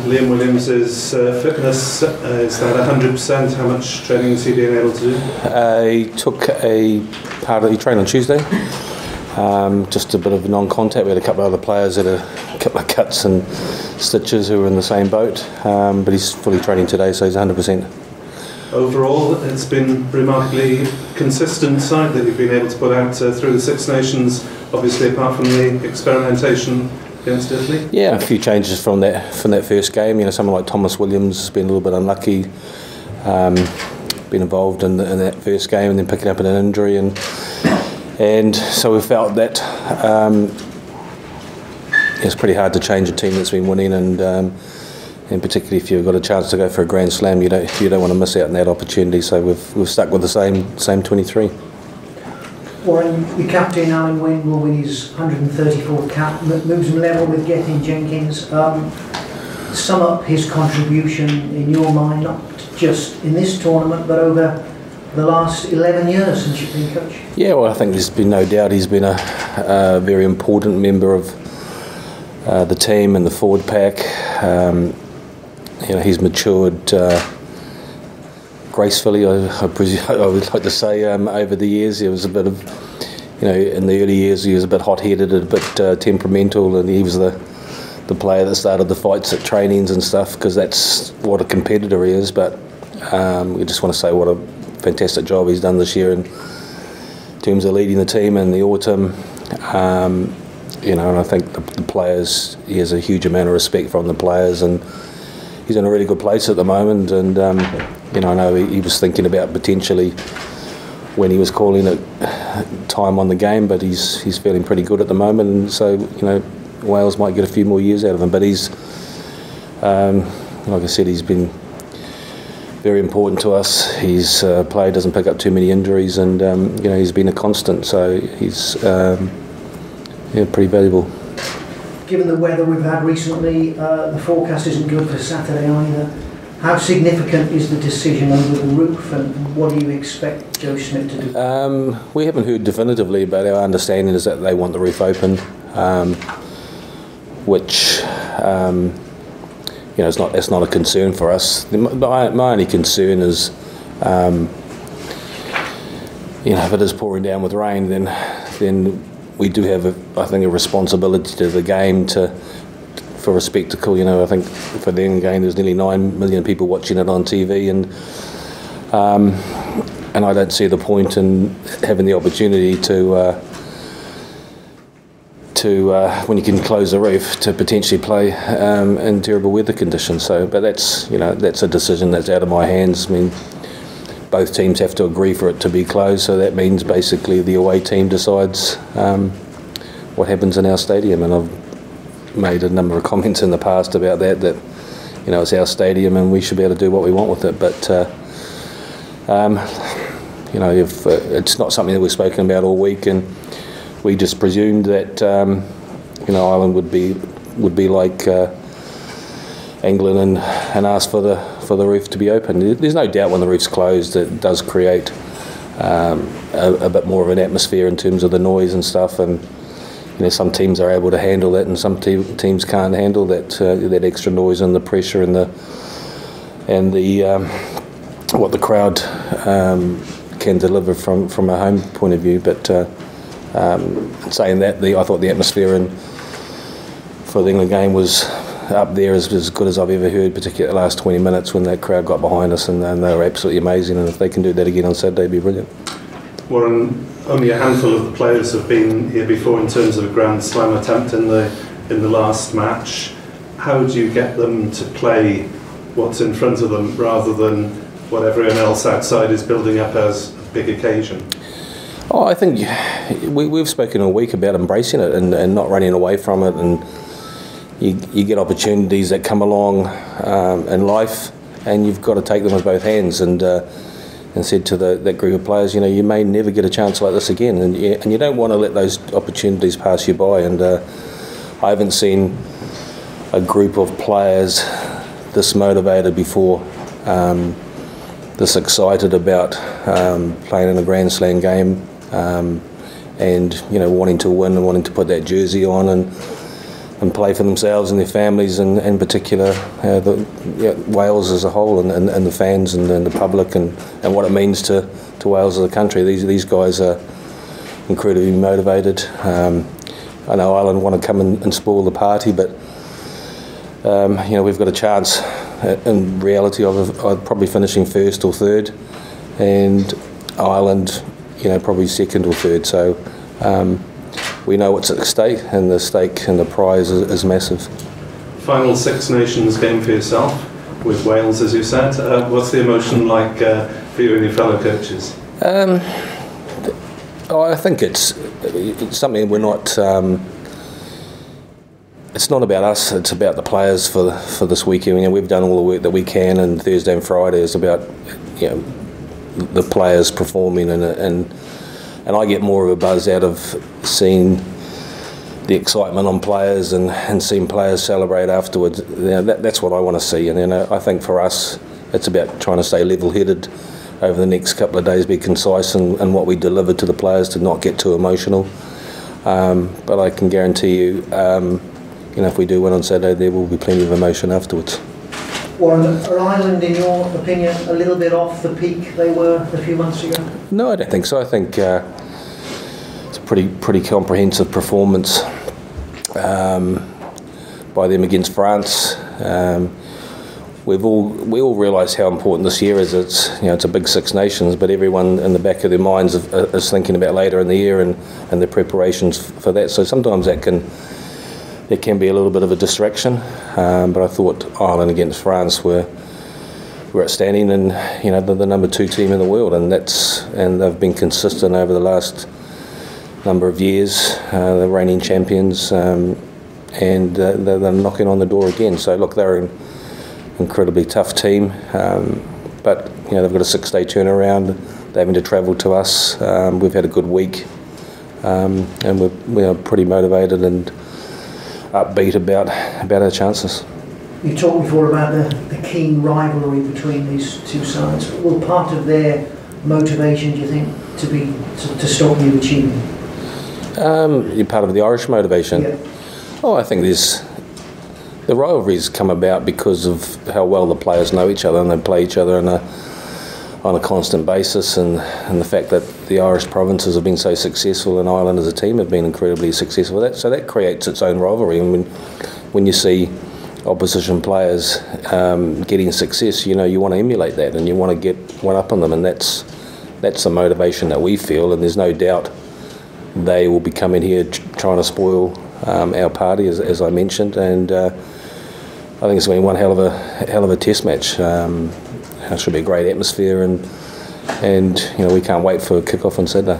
Liam Williams' fitness, is that 100%? How much training has he been able to do? He took he trained on Tuesday, just a bit of non-contact. We had a couple of other players that had a couple of cuts and stitches who were in the same boat, but he's fully training today, so he's 100%. Overall, it's been remarkably consistent side that you've been able to put out through the Six Nations, obviously apart from the experimentation against Italy. Yeah, a few changes from that first game. You know, someone like Thomas Williams has been a little bit unlucky, been involved in that first game and then picking up an injury, and so we felt that it's pretty hard to change a team that's been winning, and particularly if you've got a chance to go for a Grand Slam, you don't want to miss out on that opportunity. So we've stuck with the same 23. Warren, your captain Alun will win his 134th cap, moves him level with Gethin Jenkins. Sum up his contribution in your mind, not just in this tournament, but over the last 11 years since you've been coach. Yeah, well, I think there's been no doubt he's been a very important member of the team and the forward pack. You know, he's matured gracefully, I would like to say, over the years. He was a bit of, you know, in the early years he was a bit hot-headed, a bit temperamental, and he was the player that started the fights at trainings and stuff, because that's what a competitor he is. But we just want to say what a fantastic job he's done this year in terms of leading the team in the autumn. You know, and I think the players, he has a huge amount of respect from the players, and he's in a really good place at the moment. And you know, I know he was thinking about potentially, when he was calling it, time on the game, but he's feeling pretty good at the moment, and so, you know, Wales might get a few more years out of him. But he's, like I said, he's been very important to us. He's player doesn't pick up too many injuries, and you know, he's been a constant, so he's yeah, pretty valuable. Given the weather we've had recently, the forecast isn't good for Saturday either. How significant is the decision over the roof, and what do you expect Joe Schmidt to do? We haven't heard definitively, but our understanding is that they want the roof open, which you know, it's not a concern for us. My only concern is, you know, if it is pouring down with rain, then we do have, I think, a responsibility to the game for a spectacle. You know, I think for the end game there's nearly 9 million people watching it on TV, and I don't see the point in having the opportunity to when you can close the roof, to potentially play in terrible weather conditions. So, but that's, you know, that's a decision that's out of my hands. I mean, both teams have to agree for it to be closed, so that means basically the away team decides what happens in our stadium. And I've made a number of comments in the past about that, you know, it's our stadium and we should be able to do what we want with it. But you know, if it's not something that we've spoken about all week, and we just presumed that you know, Ireland would be like England and ask for the roof to be open. There's no doubt when the roof's closed it does create a bit more of an atmosphere in terms of the noise and stuff, and you know, some teams are able to handle that and some teams can't handle that extra noise and the pressure and the what the crowd can deliver from a home point of view. But saying that, I thought the atmosphere for the England game was up there as good as I've ever heard, particularly the last 20 minutes when that crowd got behind us, and they were absolutely amazing. And if they can do that again on Saturday, it'd be brilliant. Warren, only a handful of the players have been here before in terms of a Grand Slam attempt in the last match. How do you get them to play what's in front of them rather than what everyone else outside is building up as a big occasion? Oh, I think we've spoken all week about embracing it and not running away from it, and you get opportunities that come along in life, and you've got to take them with both hands. And said to that group of players, you know, you may never get a chance like this again, and you don't want to let those opportunities pass you by. And I haven't seen a group of players this motivated before, this excited about playing in a Grand Slam game, and you know, wanting to win and wanting to put that jersey on, and play for themselves and their families, and in particular Wales as a whole, and the fans and the public, and what it means to Wales as a country. These guys are incredibly motivated. I know Ireland want to come and spoil the party, but we've got a chance in reality of probably finishing first or third, and Ireland probably second or third. So we know what's at stake, and the stake and the prize is massive. Final Six Nations game for yourself with Wales, as you said. What's the emotion like for you and your fellow coaches? I think it's something we're not. It's not about us. It's about the players for this weekend. We've done all the work that we can, and Thursday and Friday is about the players performing, and I get more of a buzz out of seeing the excitement on players and seeing players celebrate afterwards. That's what I want to see. And I think for us, it's about trying to stay level-headed over the next couple of days, be concise in what we deliver to the players, to not get too emotional. But I can guarantee you, if we do win on Saturday, there will be plenty of emotion afterwards. Warren, are Ireland, in your opinion, a little bit off the peak they were a few months ago? No, I don't think so. I think it's a pretty comprehensive performance by them against France. We all realise how important this year is. It's a big Six Nations, but everyone in the back of their minds is thinking about later in the year and the preparations for that. So sometimes it can be a little bit of a distraction. But I thought Ireland against France were outstanding, and they're the number 2 team in the world, and they've been consistent over the last number of years. They're reigning champions, and they're knocking on the door again. So look, they're an incredibly tough team, but they've got a 6-day turnaround. They're having to travel to us. We've had a good week, and we're pretty motivated and upbeat about our chances. You talked before about the keen rivalry between these two sides. Will part of their motivation, do you think, to stop you achieving? You're part of the Irish motivation. Yeah. Oh, I think the rivalries come about because of how well the players know each other, and they play each other on a constant basis, and the fact that the Irish provinces have been so successful, and Ireland as a team have been incredibly successful. So that creates its own rivalry. And when you see opposition players getting success, you want to emulate that, and you want to get one up on them, and that's the motivation that we feel. And there's no doubt they will be coming here trying to spoil our party, as I mentioned, and I think it's going to be one hell of a test match. It should be a great atmosphere, and we can't wait for kick-off on Saturday.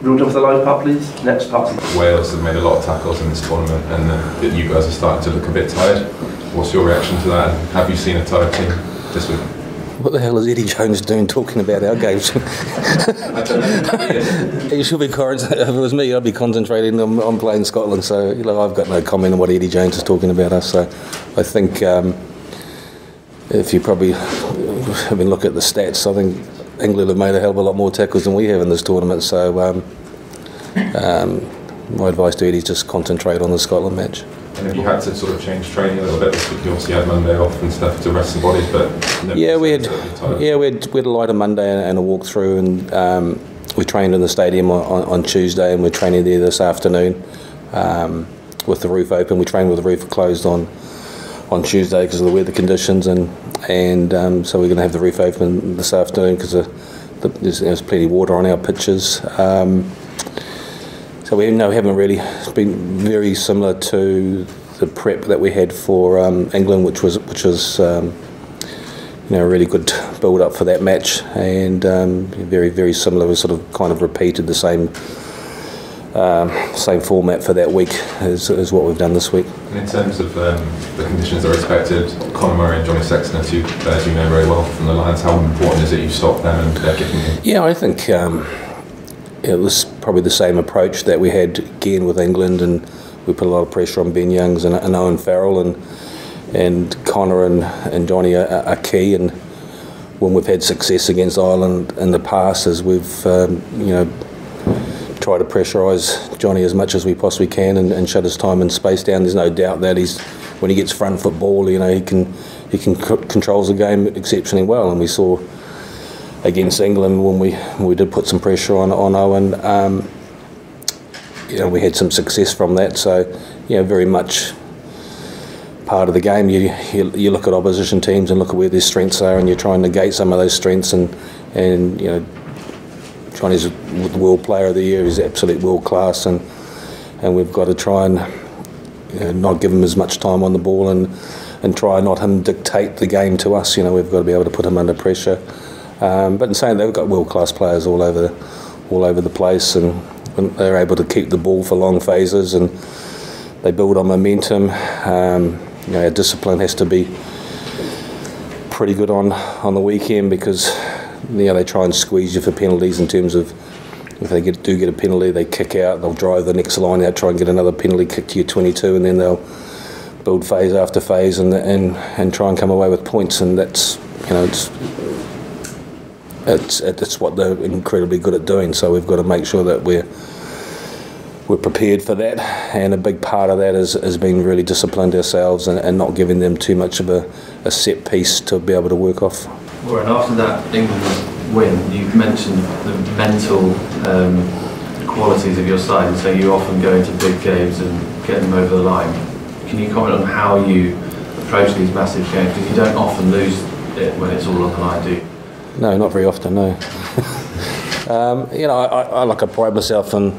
We'll jump to the live part, please. Next part. Wales have made a lot of tackles in this tournament, and you guys are starting to look a bit tired. What's your reaction to that? Have you seen a tired team this week? What the hell is Eddie Jones doing talking about our games? I don't know. He should be if it was me, I'd be concentrating on playing Scotland. So I've got no comment on what Eddie Jones is talking about us. So I think if you probably have been looking at the stats, I think England have made a hell of a lot more tackles than we have in this tournament. So my advice to Eddie is just concentrate on the Scotland match. And have you had to sort of change training a little bit? You obviously had Monday off and stuff to rest the bodies, but we had a lighter Monday and a walk through, and we trained in the stadium on Tuesday, and we're training there this afternoon with the roof open. We trained with the roof closed on Tuesday because of the weather conditions, and so we're going to have the roof open this afternoon because there's plenty of water on our pitches. So we haven't really. It's been very similar to the prep that we had for England, which was a really good build up for that match, and very, very similar. We sort of kind of repeated the same format for that week as what we've done this week. And in terms of the conditions that are expected, Conor Murray and Johnny Sexton are two players you know very well from the Lions. How important is it you stop them and they're kicking in? Yeah, I think it was probably the same approach that we had again with England, and we put a lot of pressure on Ben Youngs and Owen Farrell, and Conor and Johnny are key. And when we've had success against Ireland in the past, as we've try to pressurise Johnny as much as we possibly can and shut his time and space down. There's no doubt that when he gets front foot ball, he can controls the game exceptionally well, and we saw against England when we did put some pressure on Owen. We had some success from that. So very much part of the game. You look at opposition teams and look at where their strengths are, and you try and negate some of those strengths. And Johnny's the World Player of the Year. He's absolute world class, and we've got to try and not give him as much time on the ball and try not him dictate the game to us. We've got to be able to put him under pressure. But in saying that, we've got world class players all over the place, and they're able to keep the ball for long phases, and they build on momentum. Our discipline has to be pretty good on the weekend, because they try and squeeze you for penalties, in terms of if they do get a penalty, they kick out, they'll drive the next line out, try and get another penalty kick to your 22, and then they'll build phase after phase and try and come away with points. And that's it's what they're incredibly good at doing. So we've got to make sure that we're prepared for that, and a big part of that is being really disciplined ourselves and not giving them too much of a set piece to be able to work off. Warren, after that England win, you mentioned the mental qualities of your side, and so you often go into big games and get them over the line. Can you comment on how you approach these massive games? Because you don't often lose it when it's all on the line, do you? No, not very often, no. I pride myself on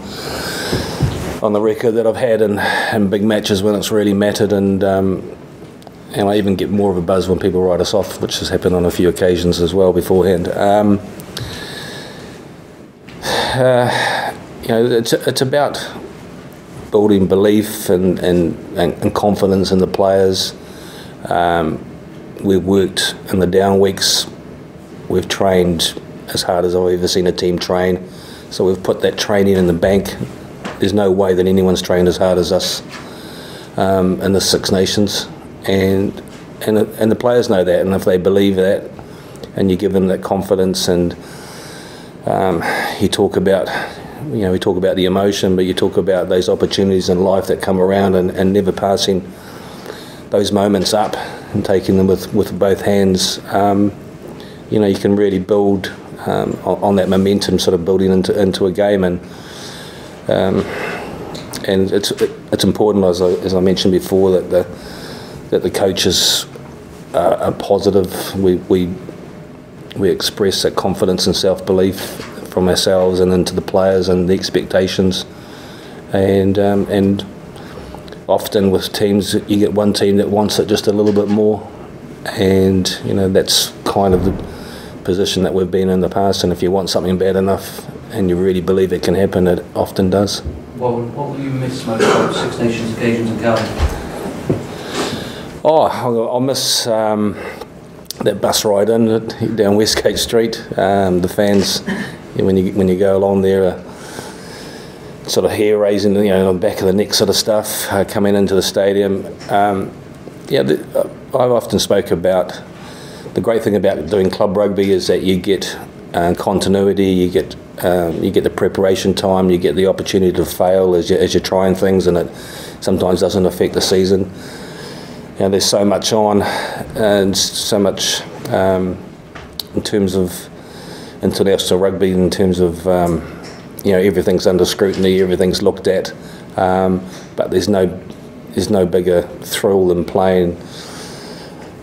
the record that I've had in big matches when it's really mattered, and I even get more of a buzz when people write us off, which has happened on a few occasions as well beforehand. It's about building belief and confidence in the players. We've worked in the down weeks. We've trained as hard as I've ever seen a team train. So we've put that training in the bank. There's no way that anyone's trained as hard as us in the Six Nations, and the players know that. And if they believe that, and you give them that confidence, and you talk about, we talk about the emotion, but you talk about those opportunities in life that come around, and never passing those moments up and taking them with both hands. You can really build on that momentum, sort of building into a game, and it's important, as I mentioned before, that the coaches are positive. We express that confidence and self-belief from ourselves and into the players and the expectations, and often with teams you get one team that wants it just a little bit more, and that's kind of the position that we've been in the past. And if you want something bad enough and you really believe it can happen, it often does. What will you miss most about Six Nations occasions in Cardiff? I'll miss that bus ride in down Westgate Street. The fans, when you go along there, sort of hair raising, on the back of the neck sort of stuff, coming into the stadium. I've often spoke about the great thing about doing club rugby is that you get continuity, you get the preparation time, you get the opportunity to fail as you're trying things, and it sometimes doesn't affect the season. There's so much on, and so much in terms of international rugby, in terms of everything's under scrutiny, everything's looked at, but there's no bigger thrill than playing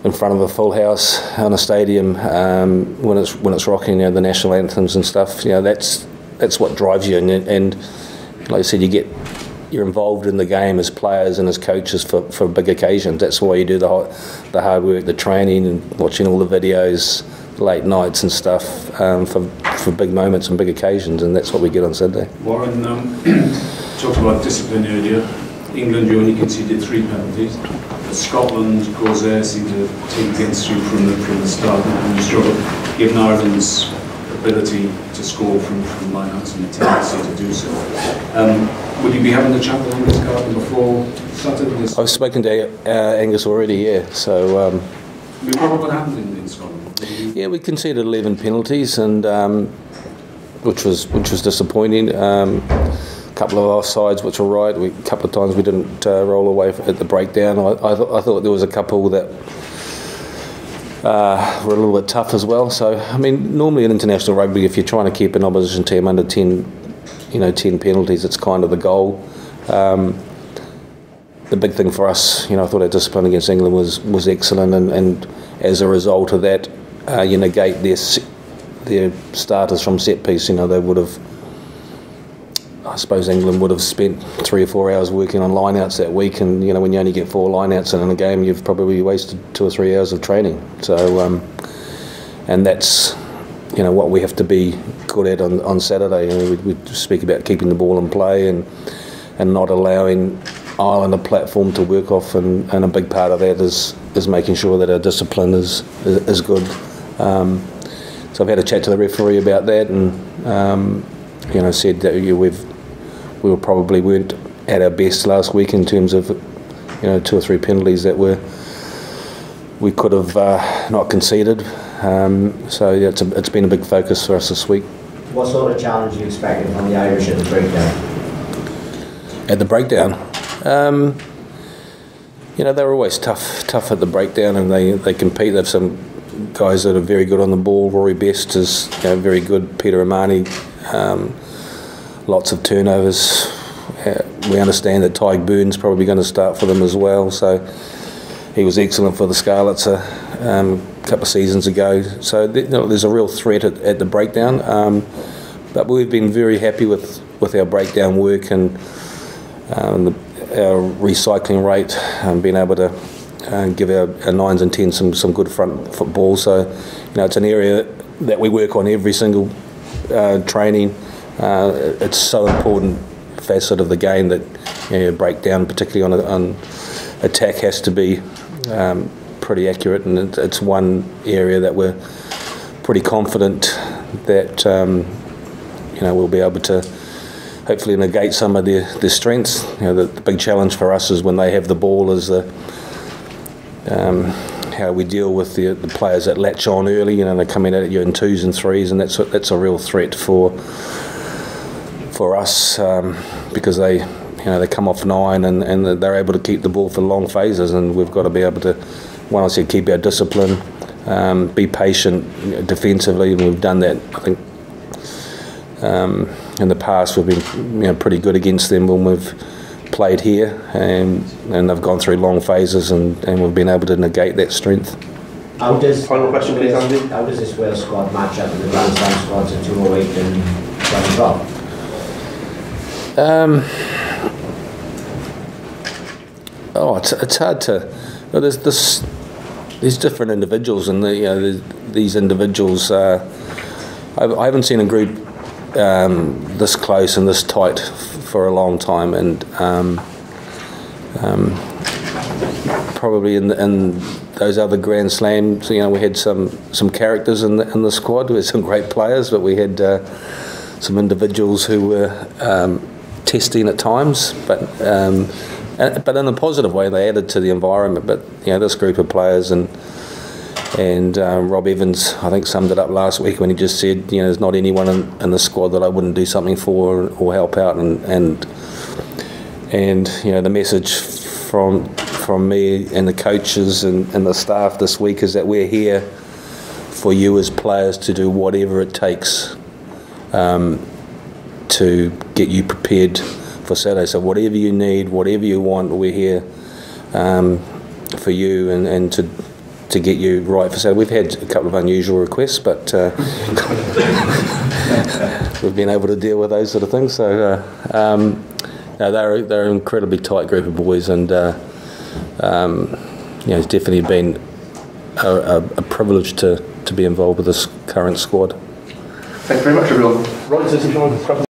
in front of a full house on a stadium when it's rocking, the national anthems and stuff. That's what drives you, and like I said, you're involved in the game as players and as coaches for big occasions. That's why you do the hard work, the training, and watching all the videos, late nights and stuff for big moments and big occasions, and that's what we get on Sunday. Warren, talked about discipline earlier. England, you only conceded 3 penalties. But Scotland, Corsair seemed to take against you from the start, and you struggled, given Ireland's ability to score from lineouts and the tendency to do so. Would you be having a chat with Angus Carter before Saturday? I've spoken to Angus already, yeah. So what happened in Scotland? Yeah, we conceded 11 penalties, and which was disappointing. A couple of our sides which were right. A couple of times we didn't roll away at the breakdown. I thought there was a couple that were a little bit tough as well. So I mean, normally in international rugby, if you're trying to keep an opposition team under 10 penalties, it's kind of the goal. The big thing for us, I thought our discipline against England was excellent, and as a result of that, you negate their starters from set piece. They would have, I suppose England would have spent 3 or 4 hours working on line-outs that week, and when you only get 4 line-outs in a game, you've probably wasted 2 or 3 hours of training. So, and that's what we have to be good at on Saturday. We speak about keeping the ball in play and not allowing Ireland a platform to work off, and a big part of that is making sure that our discipline is good. So I've had a chat to the referee about that, and said that we probably weren't at our best last week in terms of 2 or 3 penalties that we could have not conceded. So yeah, it's been a big focus for us this week. What sort of challenge are you expecting from the Irish at the breakdown? At the breakdown, they're always tough at the breakdown, and they compete. They've some guys that are very good on the ball. Rory Best is very good. Peter Amani, lots of turnovers. We understand that Tyg Burns probably going to start for them as well. So he was excellent for the Scarlets a couple of seasons ago. So there's a real threat at the breakdown. But we've been very happy with our breakdown work and our recycling rate, and being able to give our 9s and 10s some good front football. So it's an area that we work on every single training. It's so important facet of the game that breakdown, particularly on attack, has to be pretty accurate, and it's one area that we're pretty confident that we'll be able to hopefully negate some of their strengths. The big challenge for us is when they have the ball is how we deal with the players that latch on early. They come in at you in 2s and 3s, and that's a real threat for us, because they come off 9 and they're able to keep the ball for long phases, and we've got to be able to, I said, keep our discipline, be patient defensively, and we've done that. I think in the past we've been pretty good against them when we've played here, and they've gone through long phases, and we've been able to negate that strength. Final question, please, Andy. How does this Wales squad match up with the Grand Slam squads in 2008 and 2012? It's hard to. There's different individuals, and these individuals. I haven't seen a group this close and this tight for a long time, and probably in those other Grand Slams, we had some characters in the squad. We had some great players, but we had some individuals who were testing at times, but in a positive way. They added to the environment. But this group of players, and Rob Evans, I think, summed it up last week when he just said, there's not anyone in the squad that I wouldn't do something for or help out, and the message from me and the coaches and the staff this week is that we're here for you as players to do whatever it takes to get you prepared for Saturday. So whatever you need, whatever you want, we're here for you and to get you right for Saturday. We've had a couple of unusual requests, but we've been able to deal with those sort of things. So they're an incredibly tight group of boys, and it's definitely been a privilege to be involved with this current squad. Thank you very much, everyone. Right,